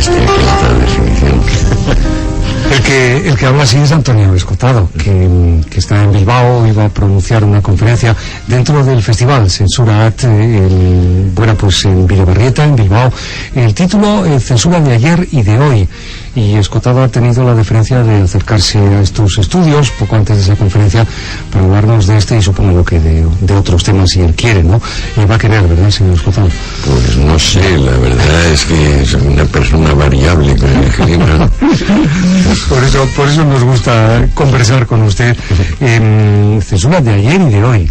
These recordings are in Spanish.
bestia que la da definición. El que habla así es Antonio Escotado, que está en Bilbao y va a pronunciar una conferencia dentro del festival Censura At, en Bidebarrieta, en Bilbao. El título, Censura de ayer y de hoy. Y Escotado ha tenido la deferencia de acercarse a estos estudios poco antes de esa conferencia para hablarnos de este y supongo que de otros temas si él quiere, ¿no? Va a querer, ¿verdad, señor Escotado? Pues no sé, la verdad es que es una persona variable con el clima. Por eso nos gusta conversar con usted. Censura de ayer y de hoy.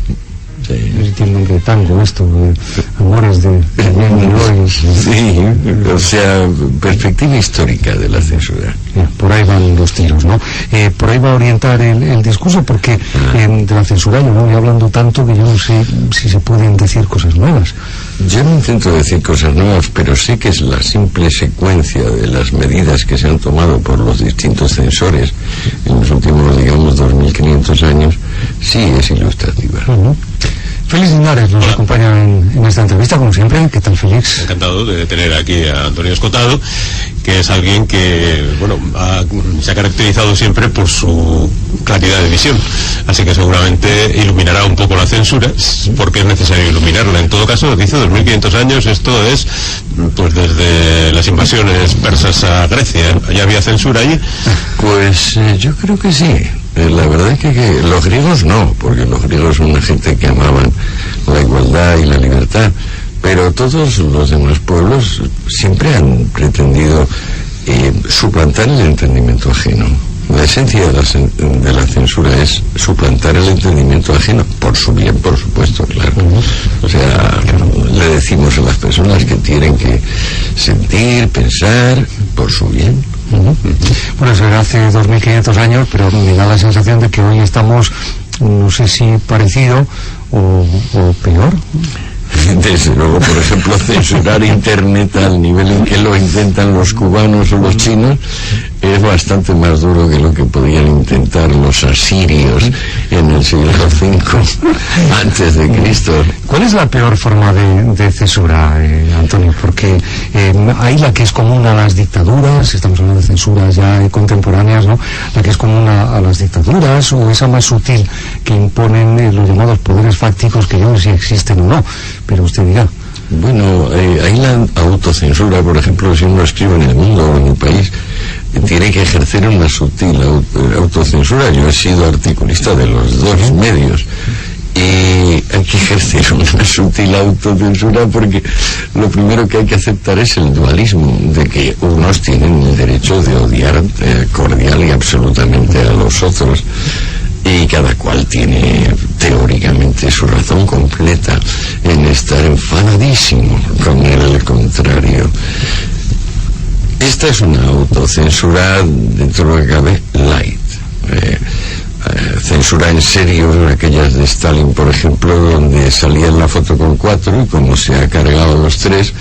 Sí. Tiene nombre de tango esto, amores de ayer y de hoy. Sí, o sea, perspectiva histórica de la censura. Por ahí van los tiros, ¿no? Por ahí va a orientar el discurso, porque de la censura yo voy hablando tanto que yo no sé si se pueden decir cosas nuevas. Yo no intento decir cosas nuevas, pero sí que es la simple secuencia de las medidas que se han tomado por los distintos censores en los últimos, digamos, 2500 años, sí es ilustrativa. Félix Linares nos acompaña en esta entrevista, como siempre. ¿Qué tal, Félix? Encantado de tener aquí a Antonio Escotado, que es alguien que, se ha caracterizado siempre por su claridad de visión. Así que seguramente iluminará un poco la censura, porque es necesario iluminarla. En todo caso, dice 2500 años, esto es, pues desde las invasiones persas a Grecia. ¿Ya había censura allí? Pues yo creo que sí. La verdad es que los griegos no, porque los griegos son una gente que amaban la igualdad y la libertad, pero todos los demás pueblos siempre han pretendido suplantar el entendimiento ajeno. La esencia de la censura es suplantar el entendimiento ajeno, por su bien, por supuesto, claro. O sea, le decimos a las personas que tienen que sentir, pensar, por su bien. Bueno, eso era hace 2500 años, pero me da la sensación de que hoy estamos, no sé si parecido o peor. Desde luego, por ejemplo, censurar Internet al nivel en que lo intentan los cubanos o los chinos es bastante más duro que lo que podían intentar los asirios en el siglo V antes de Cristo. ¿Cuál es la peor forma de censura, Antonio? Porque hay la que es común a las dictaduras, estamos hablando de censuras ya contemporáneas, ¿no? La que es común a las dictaduras, o esa más sutil que imponen los llamados poderes fácticos, que yo no sé si existen o no, pero usted dirá. Bueno, hay la autocensura, por ejemplo, si uno escribe en El Mundo o en un país, tiene que ejercer una sutil autocensura. Yo he sido articulista de los dos medios y hay que ejercer una sutil autocensura, porque lo primero que hay que aceptar es el dualismo, de que unos tienen el derecho de odiar cordial y absolutamente a los otros, y cada cual tiene teóricamente su razón completa en estar enfadadísimo con el contrario. Esta es una autocensura, dentro de lo que cabe, light. Censura en serio, aquellas de Stalin, por ejemplo, donde salía en la foto con 4 y como se ha cargado los 3,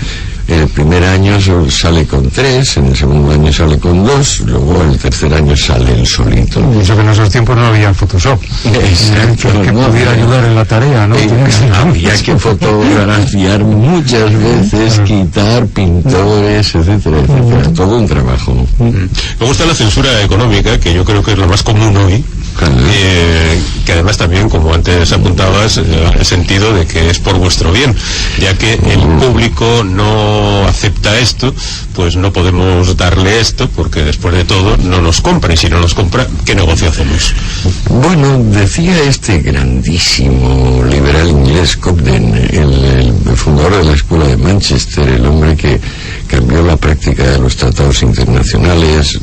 el primer año sale con 3, en el segundo año sale con 2, luego el tercer año sale el solito. Y eso que en esos tiempos no había Photoshop. Exacto. Que pudiera ayudar en la tarea, ¿no? Había que fotografiar muchas veces, quitar pintores, etcétera, etcétera. Todo un trabajo. Luego está la censura económica, que yo creo que es lo más común hoy. Que además también, como antes apuntabas, el sentido de que es por vuestro bien, ya que el público no acepta esto, pues no podemos darle esto, porque después de todo no nos compra, y si no nos compra, ¿qué negocio hacemos? Bueno, decía este grandísimo liberal inglés Cobden, el fundador de la Escuela de Manchester, el hombre que cambió la práctica de los tratados internacionales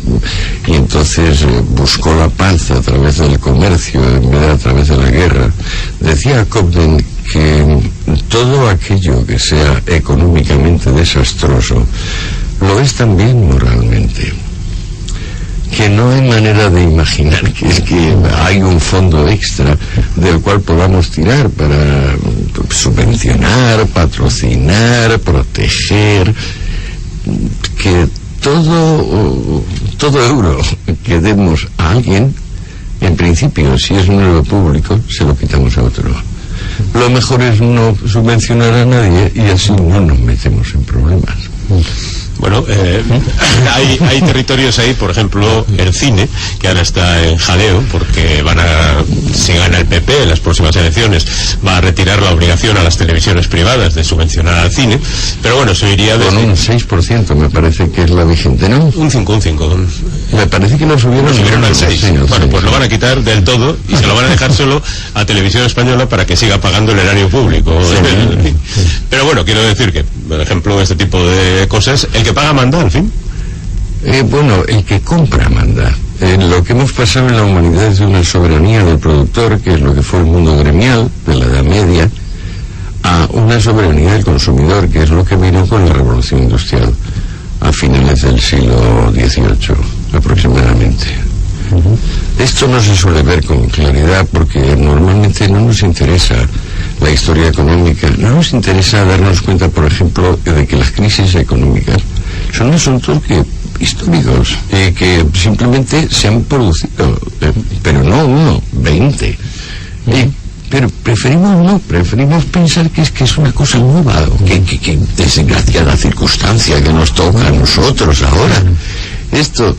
y entonces buscó la paz a través del comercio en vez de a través de la guerra. Decía Cobden que todo aquello que sea económicamente desastroso lo es también moralmente, que no hay manera de imaginar que es que hay un fondo extra del cual podamos tirar para subvencionar, patrocinar, proteger, que todo euro que demos a alguien, en principio, si es un euro público, se lo quitamos a otro. Lo mejor es no subvencionar a nadie y así no nos metemos en problemas. Bueno, hay territorios ahí, por ejemplo, el cine, que ahora está en jaleo, porque si gana el PP en las próximas elecciones, va a retirar la obligación a las televisiones privadas de subvencionar al cine, pero bueno, se iría con un 6%, me parece que es la vigente, ¿no? Un 5. Me parece que lo subieron al 6. Sí, bueno, pues lo van a quitar del todo y se lo van a dejar solo a Televisión Española para que siga pagando el erario público. Sí. Pero bueno, quiero decir que, por ejemplo, este tipo de cosas, el que paga manda, al fin. Bueno, el que compra manda. Lo que hemos pasado en la humanidad es de una soberanía del productor, que es lo que fue el mundo gremial de la Edad Media, a una soberanía del consumidor, que es lo que vino con la Revolución Industrial a finales del siglo XVIII aproximadamente. Esto no se suele ver con claridad porque normalmente no nos interesa la historia económica, no nos interesa darnos cuenta, por ejemplo, de que las crisis económicas son asuntos históricos que simplemente se han producido, pero no 1, 20. Pero preferimos pensar que es una cosa nueva, que desgraciada circunstancia que nos toca a nosotros ahora. Esto,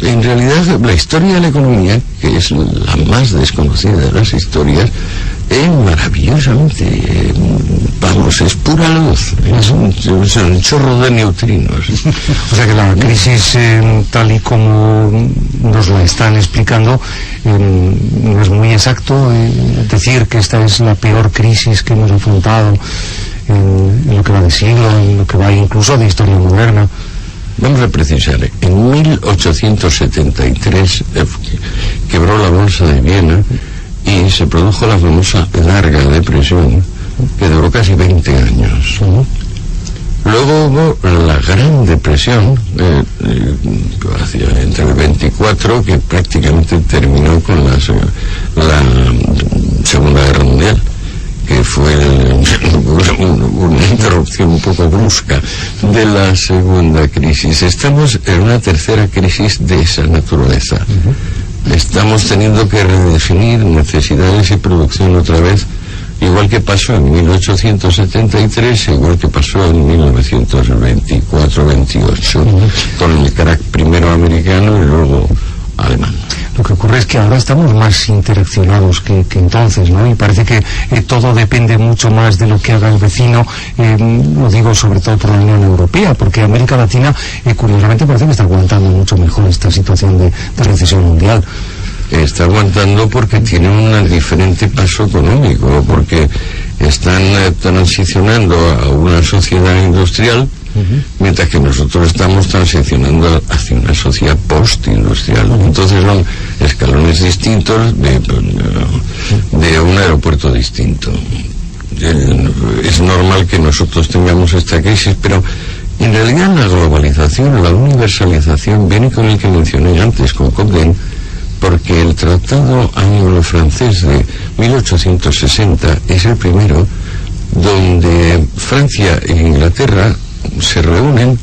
en realidad, la historia de la economía, que es la más desconocida de las historias, es maravillosamente, es pura luz, es un chorro de neutrinos. O sea que la crisis, tal y como nos la están explicando, no es muy exacto decir que esta es la peor crisis que hemos afrontado en lo que va de siglo, en lo que va incluso de historia moderna. Vamos a precisar, en 1873 quebró la bolsa de Viena y se produjo la famosa larga depresión, que duró casi 20 años. Luego hubo la Gran Depresión, entre el 24, que prácticamente terminó con la Segunda Guerra Mundial, que fue una interrupción un poco brusca de la segunda crisis. Estamos en una tercera crisis de esa naturaleza. Estamos teniendo que redefinir necesidades y producción otra vez, igual que pasó en 1873, igual que pasó en 1924-28, con el crack primero americano y luego alemán. Lo que ocurre es que ahora estamos más interaccionados que entonces, ¿no? Y parece que todo depende mucho más de lo que haga el vecino, lo digo sobre todo por la Unión Europea, porque América Latina, curiosamente, parece que está aguantando mucho mejor esta situación de recesión mundial. Está aguantando porque tiene un diferente paso económico, porque están transicionando a una sociedad industrial, mientras que nosotros estamos transicionando hacia una sociedad postindustrial. Entonces son escalones distintos de un aeropuerto distinto. Es normal que nosotros tengamos esta crisis, pero en realidad la globalización, la universalización, viene con el que mencioné antes, con Cobden, porque el Tratado Anglo-Francés de 1860 es el primero donde Francia e Inglaterra se reúnen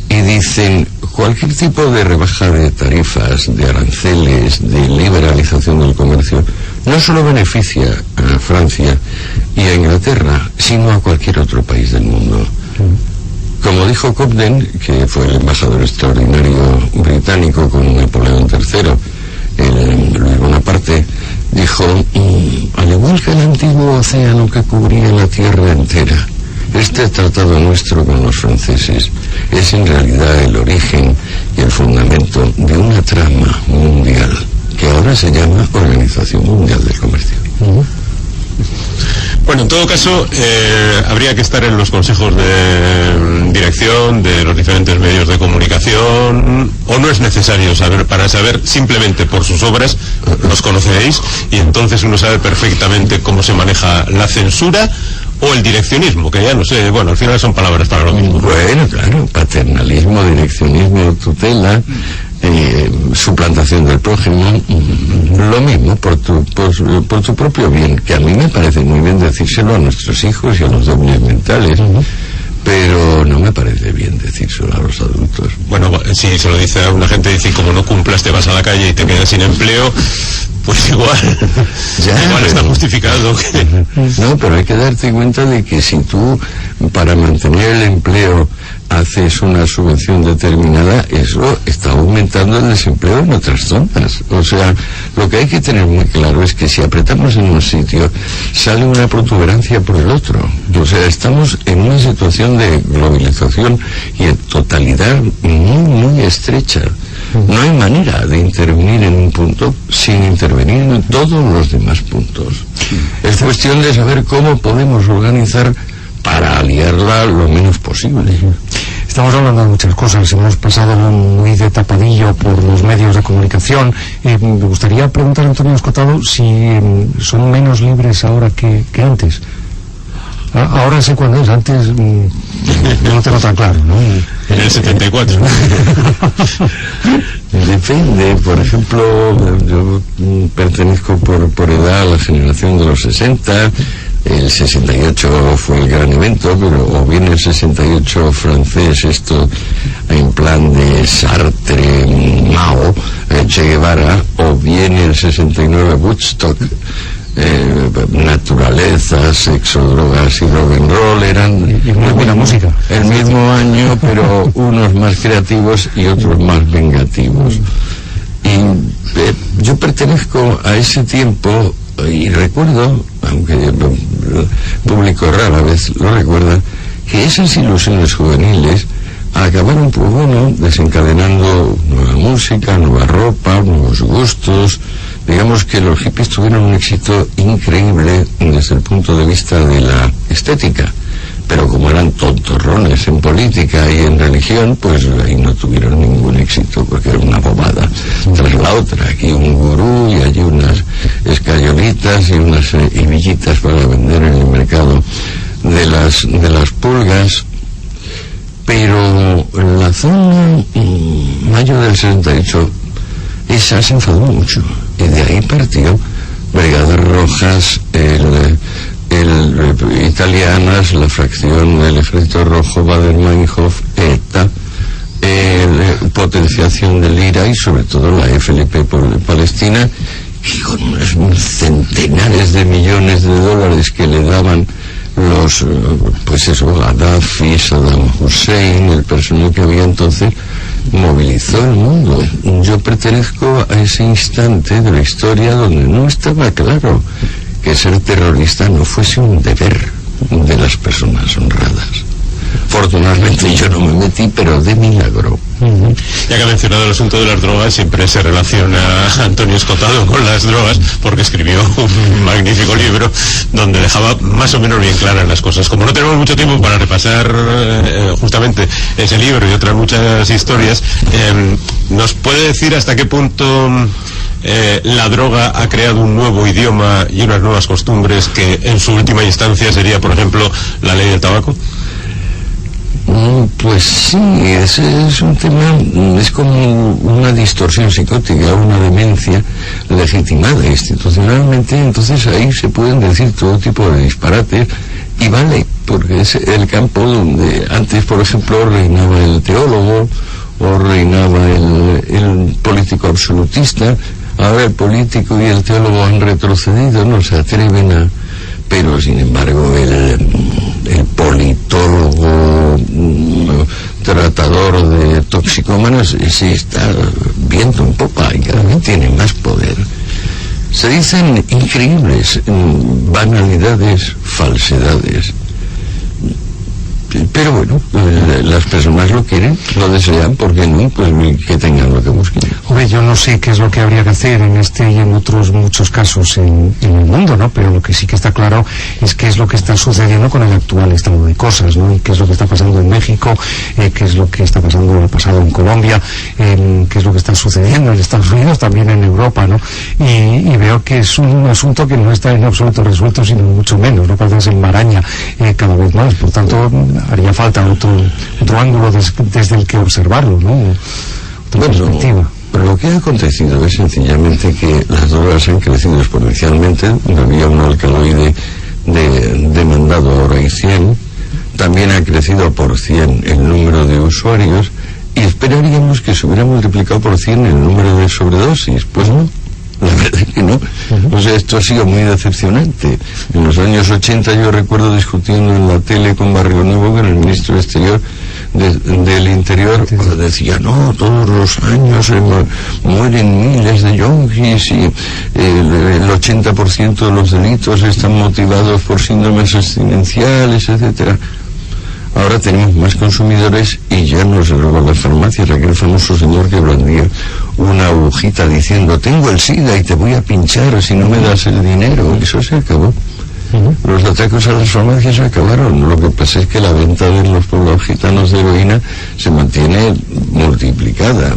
y dicen: cualquier tipo de rebaja de tarifas, de aranceles, de liberalización del comercio, no solo beneficia a Francia y a Inglaterra, sino a cualquier otro país del mundo. Como dijo Cobden, que fue el embajador extraordinario británico con Napoleón III, Luis Bonaparte, dijo: al igual que el antiguo océano que cubría la tierra entera, este tratado nuestro con los franceses es en realidad el origen y el fundamento de una trama mundial que ahora se llama Organización Mundial del Comercio. Bueno, en todo caso, habría que estar en los consejos de dirección de los diferentes medios de comunicación, o no es necesario saber, para saber, simplemente por sus obras los conocéis y entonces uno sabe perfectamente cómo se maneja la censura o el direccionismo, que ya no sé, bueno, al final son palabras para lo mismo. Bueno, claro, paternalismo, direccionismo, tutela, suplantación del prójimo, lo mismo, por tu propio bien, que a mí me parece muy bien decírselo a nuestros hijos y a los débiles mentales, pero no me parece bien decírselo a los adultos. Bueno, si se lo dice a una gente, dice: como no cumplas te vas a la calle y te quedas sin empleo, pues igual está justificado que... No, pero hay que darte cuenta de que si tú, para mantener el empleo, haces una subvención determinada, eso está aumentando el desempleo en otras zonas. O sea, lo que hay que tener muy claro es que si apretamos en un sitio, sale una protuberancia por el otro. O sea, estamos en una situación de globalización y en totalidad muy estrecha. No hay manera de intervenir en un punto sin intervenir en todos los demás puntos. Es cuestión de saber cómo podemos organizar para aliarla lo menos posible. Estamos hablando de muchas cosas, hemos pasado muy de tapadillo por los medios de comunicación. Me gustaría preguntar a Antonio Escotado si son menos libres ahora que antes. Ahora sé cuándo es, antes no lo tengo tan claro, ¿no? En el 74. Depende, por ejemplo, yo pertenezco por edad a la generación de los 60, el 68 fue el gran evento, pero o bien el 68 francés, esto en plan de Sartre, Mao, Che Guevara, o bien el 69 Woodstock, naturaleza, sexo, drogas y rock and roll, eran y muy buena música. El mismo año, pero unos más creativos y otros más vengativos. Y yo pertenezco a ese tiempo y recuerdo, aunque el público rara vez lo recuerda, que esas ilusiones juveniles acabaron, pues bueno, desencadenando nueva música, nueva ropa, nuevos gustos. Digamos que los hippies tuvieron un éxito increíble desde el punto de vista de la estética, pero como eran tontorrones en política y en religión, pues ahí no tuvieron ningún éxito, porque era una bobada tras la otra. Aquí un gurú y allí unas escayolitas y unas hebillitas para vender en el mercado de las pulgas. Pero en la zona mayo del 68 esa se enfadó mucho, y de ahí partió Brigadas Rojas, italianas, la fracción del Ejército Rojo, Baader-Meinhof, ETA, potenciación del IRA y sobre todo la FLP Palestina, y con unos centenares de millones de dólares que le daban los, pues eso, Gaddafi, Saddam Hussein, el personal que había entonces, movilizó el mundo. Yo pertenezco a ese instante de la historia donde no estaba claro que ser terrorista no fuese un deber de las personas honradas. Fortunadamente yo no me metí, pero de milagro. Ya que ha mencionado el asunto de las drogas, siempre se relaciona a Antonio Escotado con las drogas, porque escribió un magnífico libro donde dejaba más o menos bien claras las cosas. Como no tenemos mucho tiempo para repasar justamente ese libro y otras muchas historias, ¿nos puede decir hasta qué punto la droga ha creado un nuevo idioma y unas nuevas costumbres que en su última instancia sería, por ejemplo, la ley del tabaco? Pues sí, ese es un tema, es como una distorsión psicótica, una demencia legitimada institucionalmente. Entonces ahí se pueden decir todo tipo de disparates, y vale, porque es el campo donde antes, por ejemplo, reinaba el teólogo o reinaba el político absolutista. Ahora el político y el teólogo han retrocedido, no se atreven a... Pero sin embargo el politólogo, tratador de toxicómanos, se está viendo un poco y cada vez tiene más poder. Se dicen increíbles banalidades, falsedades, pero bueno, las personas lo quieren, lo desean, porque no, pues que tengan lo que busquen. Hombre, yo no sé qué es lo que habría que hacer en este y en otros muchos casos en el mundo, ¿no? Pero lo que sí que está claro es qué es lo que está sucediendo con el actual estado de cosas, ¿no? Y qué es lo que está pasando en México, qué es lo que está pasando en Colombia, qué es lo que está sucediendo en Estados Unidos, también en Europa, ¿no? Y veo que es un asunto que no está en absoluto resuelto, sino mucho menos, ¿no? Parece que se enmaraña cada vez más. Por tanto, haría falta otro ángulo desde el que observarlo, ¿no? Otra perspectiva. Pero lo que ha acontecido es sencillamente que las drogas han crecido exponencialmente. Había un alcaloide demandado, ahora hay 100. También ha crecido por 100 el número de usuarios, y esperaríamos que se hubiera multiplicado por 100 el número de sobredosis. Pues no, la verdad es que no. O sea, esto ha sido muy decepcionante. En los años 80 yo recuerdo discutiendo en la tele con Barrio Nuevo, con el ministro de Exterior, del interior decía, no, todos los años mueren miles de yonkis y el 80% de los delitos están motivados por síndromes abstinenciales, etcétera. Ahora tenemos más consumidores y ya no se roban las farmacias. Aquel famoso señor que blandía una agujita diciendo, tengo el SIDA y te voy a pinchar si no me das el dinero. Eso se acabó. Los ataques a las farmacias se acabaron. Lo que pasa es que la venta de los poblados gitanos de heroína se mantiene multiplicada.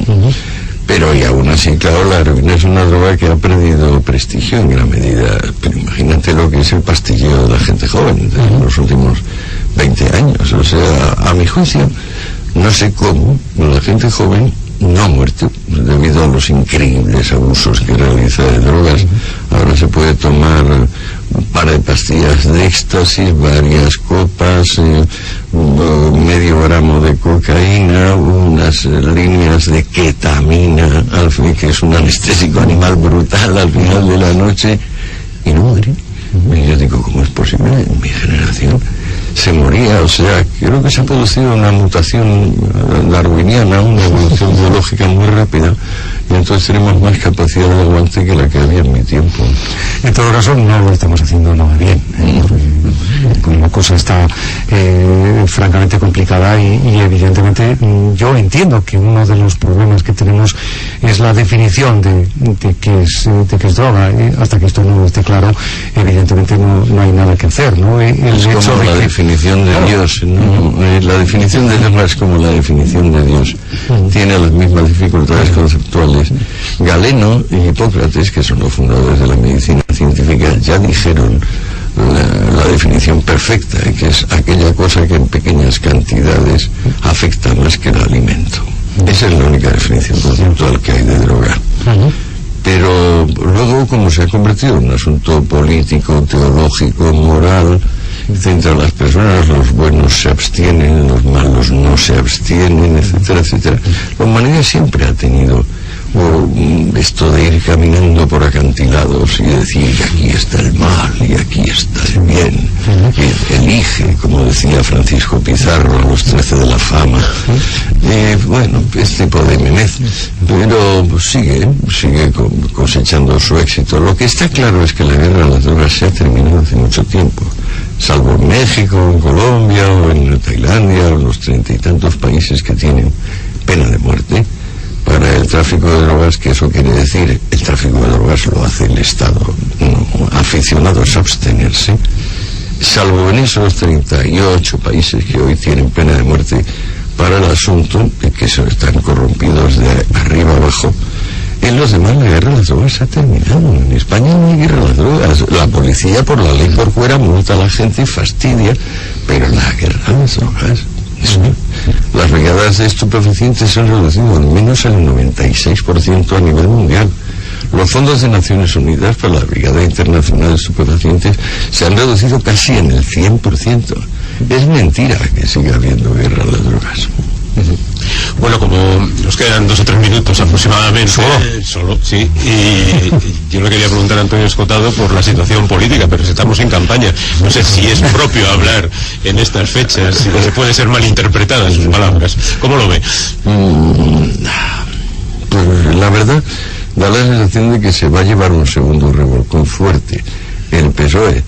Pero y aún así, claro, la heroína es una droga que ha perdido prestigio en gran medida. Pero imagínate lo que es el pastilleo de la gente joven de los últimos 20 años. O sea, a mi juicio, no sé cómo la gente joven no ha muerto debido a los increíbles abusos que realiza de drogas. Ahora se puede tomar un par de pastillas de éxtasis, varias copas, medio gramo de cocaína, unas líneas de ketamina, al fin, que es un anestésico animal brutal al final de la noche, y no muere. Y yo digo, ¿cómo es posible? En mi generación se moría. O sea, creo que se ha producido una mutación darwiniana, una evolución biológica muy rápida, y entonces tenemos más capacidad de aguante que la que había en mi tiempo. En todo caso, no lo estamos haciendo nada bien. La cosa está francamente complicada y evidentemente yo entiendo que uno de los problemas que tenemos es la definición de qué es droga. Hasta que esto no esté claro, evidentemente no hay nada que hacer, ¿no? Es como la definición de Dios, ¿no? La definición de Dios no es como la definición de Dios. Tiene las mismas dificultades conceptuales. Galeno y Hipócrates, que son los fundadores de la medicina científica, ya dijeron la definición perfecta, que es aquella cosa que en pequeñas cantidades afecta más que el alimento. Esa es la única definición conceptual que hay de droga. Pero luego, como se ha convertido en un asunto político, teológico, moral, entre las personas, los buenos se abstienen, los malos no se abstienen, etcétera, etcétera. La humanidad siempre ha tenido esto de ir caminando por acantilados y decir que aquí está el mal y aquí está el bien, y elige, como decía Francisco Pizarro a los 13 de la fama. Bueno, este tipo de memez, pero sigue cosechando su éxito. Lo que está claro es que la guerra a las drogas se ha terminado hace mucho tiempo, salvo en México, en Colombia o en Tailandia, o los 30 y tantos países que tienen pena de muerte para el tráfico de drogas, que eso quiere decir, el tráfico de drogas lo hace el Estado, aficionado a abstenerse, salvo en esos 38 países que hoy tienen pena de muerte para el asunto, de que están corrompidos de arriba abajo. En los demás la guerra a las drogas se ha terminado. En España no hay guerra a las drogas. La policía por la ley por fuera multa a la gente y fastidia, pero la guerra a las drogas... Las brigadas de estupefacientes se han reducido al menos el 96% a nivel mundial. Los fondos de Naciones Unidas para la Brigada Internacional de Estupefacientes se han reducido casi en el 100%. Es mentira que siga habiendo guerra a las drogas. Bueno, como nos quedan 2 o 3 minutos aproximadamente, solo, sí, y yo le quería preguntar a Antonio Escotado por la situación política, pero si estamos en campaña, no sé si es propio hablar en estas fechas, si se puede ser malinterpretadas sus palabras. ¿Cómo lo ve? Pues la verdad, da la sensación de que se va a llevar un segundo revolcón fuerte el PSOE.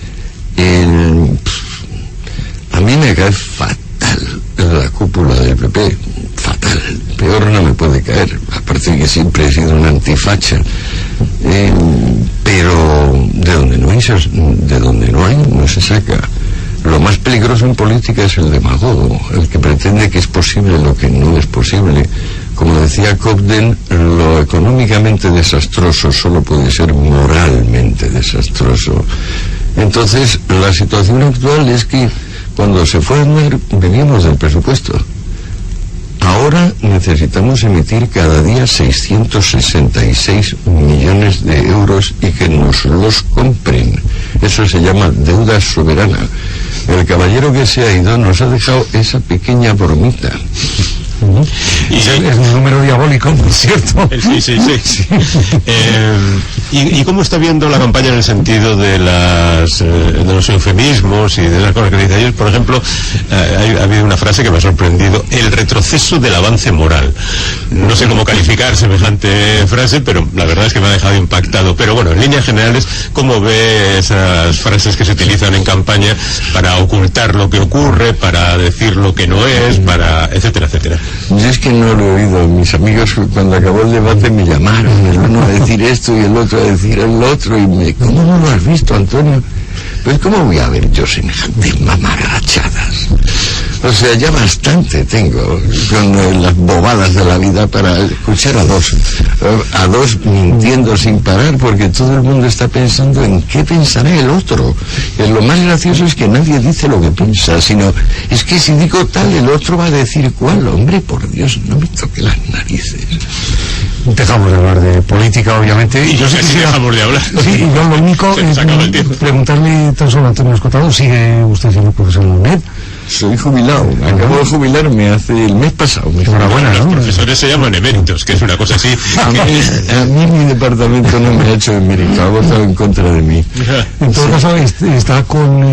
A mí me cae fatal la cúpula del PP, fatal, peor no me puede caer, aparte de que siempre he sido una antifacha, pero de donde no hay no se saca. Lo más peligroso en política es el demagogo, el que pretende que es posible lo que no es posible. Como decía Cobden, lo económicamente desastroso solo puede ser moralmente desastroso. Entonces, la situación actual es que cuando se fue a Aznar veníamos del presupuesto. Ahora necesitamos emitir cada día 666 millones de euros y que nos los compren. Eso se llama deuda soberana. El caballero que se ha ido nos ha dejado esa pequeña bromita. Es un número diabólico, ¿no es cierto? Sí. ¿Y cómo está viendo la campaña en el sentido de los eufemismos y de las cosas que dice ayer? Por ejemplo, ha habido una frase que me ha sorprendido: el retroceso del avance moral. No sé cómo calificar semejante frase, pero la verdad es que me ha dejado impactado. Pero bueno, en líneas generales, ¿cómo ve esas frases que se utilizan en campaña para ocultar lo que ocurre, para decir lo que no es, para etcétera, etcétera? Yo es que no lo he oído. Mis amigos, cuando acabó el debate, me llamaron, el uno a decir esto y el otro a decir el otro, y ¿cómo no lo has visto, Antonio? Pues ¿cómo voy a ver yo semejantes mamarrachadas? O sea, ya bastante tengo con las bobadas de la vida para escuchar a dos mintiendo sin parar, porque todo el mundo está pensando en qué pensará el otro. Y lo más gracioso es que nadie dice lo que piensa, sino es que si digo tal, el otro va a decir cuál. Hombre, por Dios, no me toque las narices. Dejamos de hablar de política, obviamente. Y yo sé que sí dejamos de hablar. Sí, y yo lo único es preguntarle tan solo a Antonio Escotado: ¿sigue usted siendo profesor en la UNED? Soy jubilado, acabo de jubilarme hace el mes pasado. Enhorabuena, ¿no? Los profesores se llaman eméritos, que es una cosa así. A mí mi departamento no me ha hecho emérito, ha votado en contra de mí. En todo caso, está con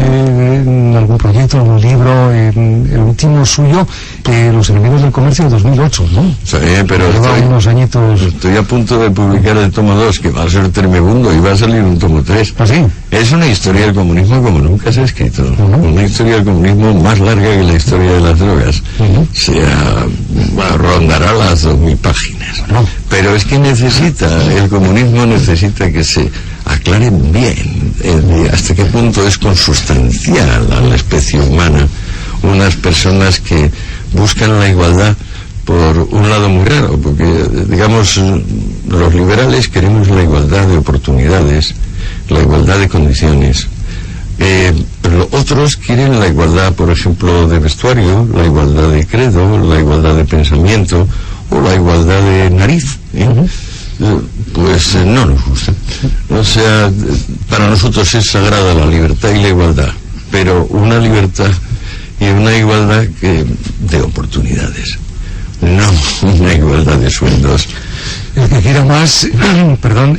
algún proyecto, algún libro, el último suyo, Los enemigos del comercio de 2008, ¿no? Sí, pero lleva unos añitos. Estoy a punto de publicar el tomo 2, que va a ser tremebundo, y va a salir un tomo 3. ¿Ah, sí? Es una historia del comunismo como nunca se ha escrito. Una historia del comunismo más larga que la historia de las drogas. Rondará las 2000 páginas. Pero es que el comunismo necesita que se aclaren bien hasta qué punto es consustancial a la especie humana unas personas que buscan la igualdad por un lado muy raro, porque digamos los liberales queremos la igualdad de oportunidades, la igualdad de condiciones, pero otros quieren la igualdad, por ejemplo, de vestuario, la igualdad de credo, la igualdad de pensamiento o la igualdad de nariz. Pues no nos gusta. O sea, para nosotros es sagrada la libertad y la igualdad, pero una libertad y una igualdad de oportunidades, no una igualdad de sueldos. El que quiera más,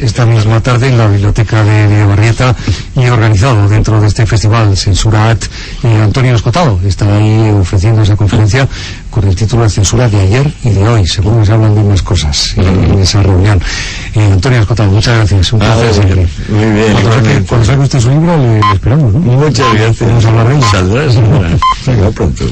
esta misma tarde en la biblioteca de Videbarrieta, y organizado dentro de este festival Censura AT, Antonio Escotado está ahí ofreciendo esa conferencia con el título de Censura de ayer y de hoy. Seguro que se hablan de más cosas en esa reunión. Antonio Escotado, muchas gracias, un placer siempre. Muy bien. Cuando saque usted su libro, le esperamos, ¿no? Muchas gracias. Vamos a hablar de él. Saldrá. Hasta pronto.